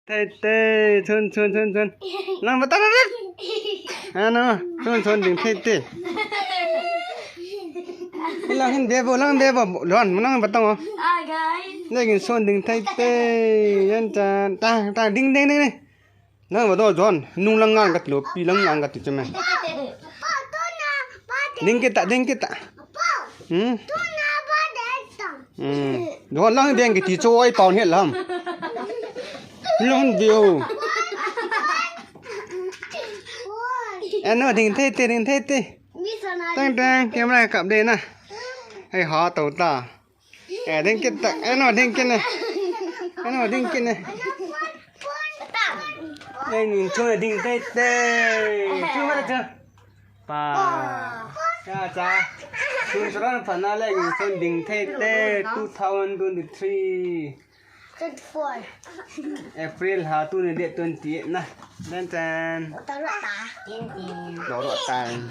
tê tê xuân xuân xuân xuân lăng vào tao đấy à nó xuân xuân đừng tê tê lăng bé vào loạn lăng vào tao đây cái xuân đừng tê tê nhân ta ta đinh đinh đinh lăng vào tao giòn nung lăng ngang gật lốp pi lăng ngang gật cho mày đinh cái ta giòn lăng đen cái tí trôi tòn hết lắm lăng điều anh nói đừng tê tê tăng camera cặp đây nè hay họ tàu ta đừng cái ta anh nói đừng cái này đây nhìn chung là đừng tê chung hết chưa pa cha chung cho nó phần nào lại nhìn chung đừng tê 2023 April 2028 nè dan dan đỏ đỏ tàn